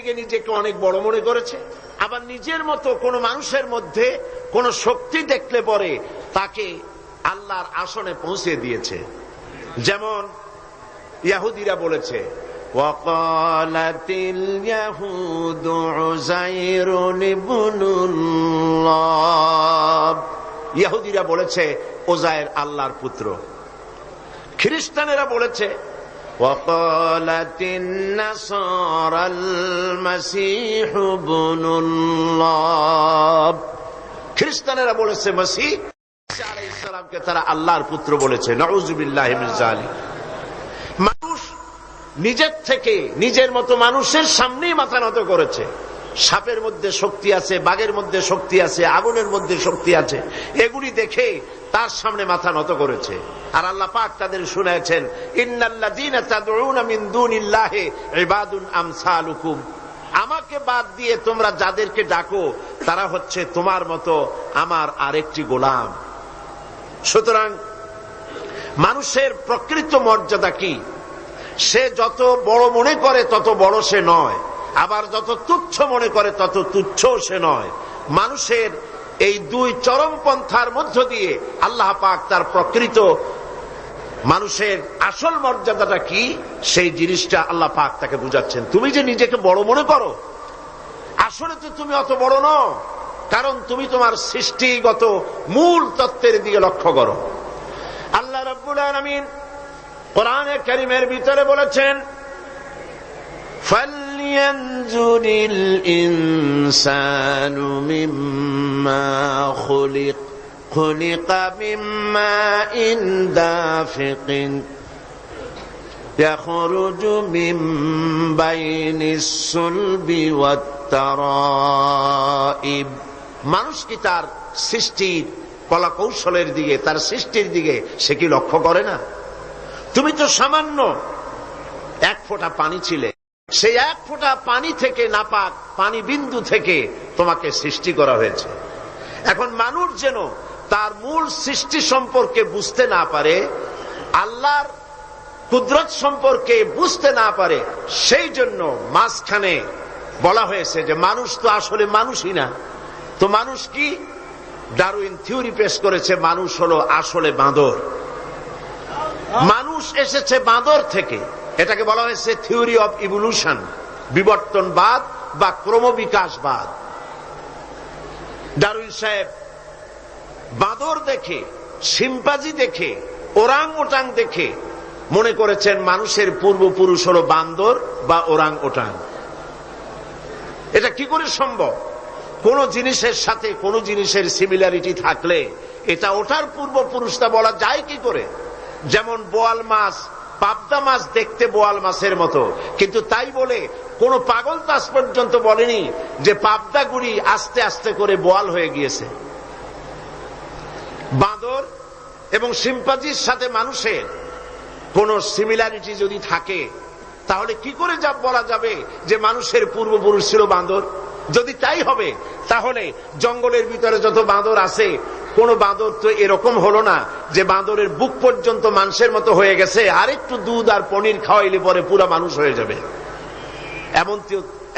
একদিকে নিজেকে অনেক বড় মনে করেছে, আবার নিজের মতো কোন মানুষের মধ্যে কোন শক্তি দেখলে পরে তাকে আল্লাহর আসনে পৌঁছে দিয়েছে। যেমন ইহুদিরা বলেছে, ওয়াকালাতিল ইয়াহুদু উযাইরুন ইবনুল্লাহ, ইহুদিরা বলেছে উযাইর আল্লাহর পুত্র। খ্রিস্টানেরা বলেছে ওয়াকালাতিন নাসারাল মাসীহু ইবনুল্লাহ, খ্রিস্টানেরা বলেছে মসিহ ঈসা আলাইহিস সালামকে তারা আল্লাহর পুত্র বলেছে। নাউযুবিল্লাহি মিন যালিক। মানুষ নিজের থেকে নিজের মতো মানুষের সামনেই মাথা নত করেছে। সাপের মধ্যে শক্তি আছে, বাঘের মধ্যে শক্তি আছে, আগুনের মধ্যে শক্তি আছে, এগুলি দেখে তার সামনে মাথা নত করেছে। আর আল্লাহ পাক তাদের শুনাচ্ছেন, ইন্নাল্লাযীনা তাদউনা মিন দুনিল্লাহি ইবাদুন আমসালুকুম, আমাকে বাদ দিয়ে তোমরা যাদেরকে ডাকো তারা হচ্ছে তোমার মতো আমার আরেকটি গোলাম। সুতরাং মানুষের প্রকৃত মর্যাদা কি? সে যত বড় মনে করে তত বড় সে নয়, আবার যত তুচ্ছ মনে করে তত তুচ্ছ সে নয়। মানুষের এই দুই চরম পন্থার মধ্য দিয়ে আল্লাহ পাক তার প্রকৃত মানুষের আসল মর্যাদাটা কি সেই জিনিসটা আল্লাহ পাক তাকে বুঝাচ্ছেন। তুমি যে নিজেকে বড় মনে করো, আসলে তো তুমি অত বড় নও, কারণ তুমি তোমার সৃষ্টিগত মূল তত্ত্বের দিকে লক্ষ্য করো। আল্লাহ রাব্বুল আলামিন কোরআনে কারীমের ভিতরে বলেছেন, ফালইয়ানজুরিল ইনসানু মিম্মা খুলিক খুলিকা মিম্মা ইন দাফিকিন ইয়াখরুজু মিন বাইনিস সুলবি ওয়াত তারাইব। মানুষ কি তার সৃষ্টির কলা কৌশলের দিকে, তার সৃষ্টির দিকে সে কি লক্ষ্য করে না? তুমি তো সামান্য এক ফোঁটা পানি ছিলে, সেই এক ফোঁটা পানি থেকে, নাপাক পানি বিন্দু থেকে তোমাকে সৃষ্টি করা হয়েছে। এখন মানুষ যেন তার মূল সৃষ্টি সম্পর্কে বুঝতে না পারে, আল্লাহর কুদরত সম্পর্কে বুঝতে না পারে, সেই জন্য মাঝখানে বলা হয়েছে যে মানুষ তো আসলে মানুষই না। তো মানুষ কি? ডারউইন থিওরি পেশ করেছে, মানুষ হলো আসলে বাঁদর। মানুষ এসেছে বাঁদর থেকে, এটাকে বলা হয়েছে থিওরি অফ ইভলিউশন, বিবর্তনবাদ বা ক্রমবিকাশবাদ। ডারউইন সাহেব বাঁদর দেখে, শিম্পাঞ্জি দেখে, ওরাং ওটাং দেখে মনে করেছেন মানুষের পূর্বপুরুষ হলো বান্দর বা ওরাং ওটাং। এটা কি করে সম্ভব? কোন জিনিসের সাথে কোন জিনিসের সিমিলারিটি থাকলে এটা ওটার পূর্বপুরুষটা বলা যায় কি করে? যেমন বোয়াল মাছ, পাবদা মাছ দেখতে বোয়াল মাছের মতো, কিন্তু তাই বলে কোন পাগল তাস পর্যন্ত বলেনি যে পাবদা গুড়ি আস্তে আস্তে করে বোয়াল হয়ে গিয়েছে। বাঁদর এবং শিম্পাঞ্জির সাথে মানুষের কোন সিমিলারিটি যদি থাকে, তাহলে কি করে বলা যাবে যে মানুষের পূর্বপুরুষ ছিল বাঁদর? যদি তাই হবে, তাহলে জঙ্গলের ভিতরে যত বাঁদর আছে, কোন বাঁদর তো এরকম হলো না যে বাঁদরের বুক পর্যন্ত মানুষের মতো হয়ে গেছে, আর একটু দুধ আর পনির খাওয়াইলে পরে পুরা মানুষ হয়ে যাবে।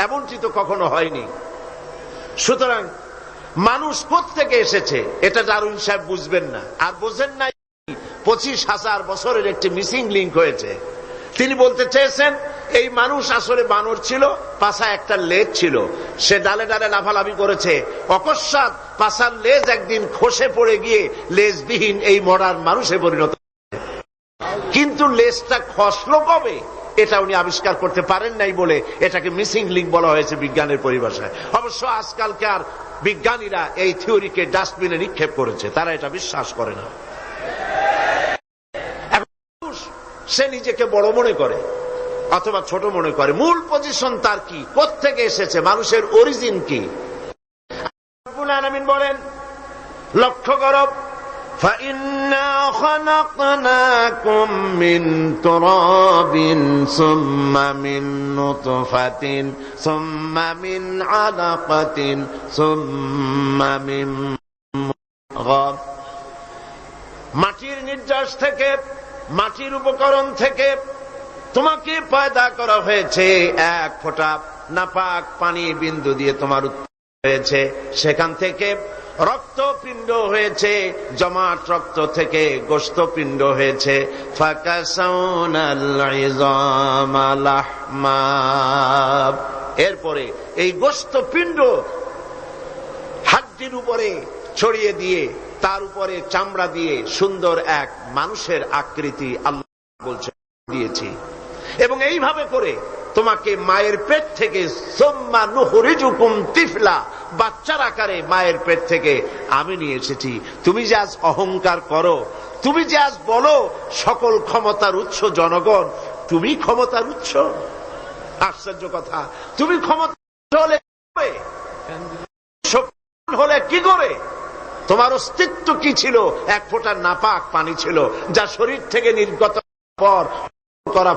এমনটি তো কখনো হয়নি। সুতরাং মানুষ কোত্থেকে এসেছে এটা ডারউইন সাহেব বুঝবেন না। আর বোঝেন না 25,000 বছরের একটি মিসিং লিঙ্ক হয়েছে। তিনি বলতে চেয়েছেন এই মানুষ আসলে বানর ছিল, পাছা একটা লেজ ছিল, সে ডালে ডালে লাফালাফি করেছে, অকস্মাৎ পাছার লেজ একদিন খসে পড়ে গিয়ে লেজবিহীন এই মডার্ন মানুষে পরিণত। কিন্তু লেজটা খসলো কবে এটা উনি আবিষ্কার করতে পারেন নাই বলে এটাকে মিসিং লিঙ্ক বলা হয়েছে বিজ্ঞানের পরিভাষায়। অবশ্য আজকালকার বিজ্ঞানীরা এই থিওরিকে ডাস্টবিনে নিক্ষেপ করেছে, তারা এটা বিশ্বাস করে না। সে নিজেকে বড় মনে করে অথবা ছোট মনে করে, মূল পজিশন তার কি, কোত্থেকে এসেছে, মানুষের অরিজিন কি? রব্বুল আলামিন বলেন, লক্ষ্য করো, فَإِنَّا خَلَقْنَاكُم مِّن تُرَابٍ ثُمَّ مِن نُّطْفَةٍ ثُمَّ مِنْ عَلَقَةٍ ثُمَّ مِن مُّضْغَةٍ। মাটির নির্যাস থেকে, মাটির উপকরণ থেকে তোমাকে পয়দা করা হয়েছে এক ফোঁটা নাপাক পানি বিন্দু দিয়ে তোমার হয়েছে, সেখান থেকে রক্তপিণ্ড হয়েছে, জমাট রক্ত থেকে গোশতপিণ্ড হয়েছে। এরপরে এই গোশতপিণ্ড হাড্ডির উপরে ছড়িয়ে দিয়ে তার উপরে চামড়া দিয়ে সুন্দর এক মানুষের আকৃতি আল্লাহ বলছে দিয়েছি, এবং এইভাবে করে তোমাকে মায়ের পেট থেকে সুম্মা নুখরিজুকুম তিফলা, বাচ্চার আকারে মায়ের পেট থেকে আমি নিয়ে এসেছি। তুমি যে আজ অহংকার করো, তুমি যে আজ বলো সকল ক্ষমতার উৎস জনগণ, তুমি ক্ষমতার উৎস? আশ্চর্য কথা। তুমি ক্ষমতা হলে কি করে? তোমার অস্তিত্ব কি ছিল? এক ফোঁটা নাপাক পানি ছিল, যা শরীর থেকে নির্গত পর করা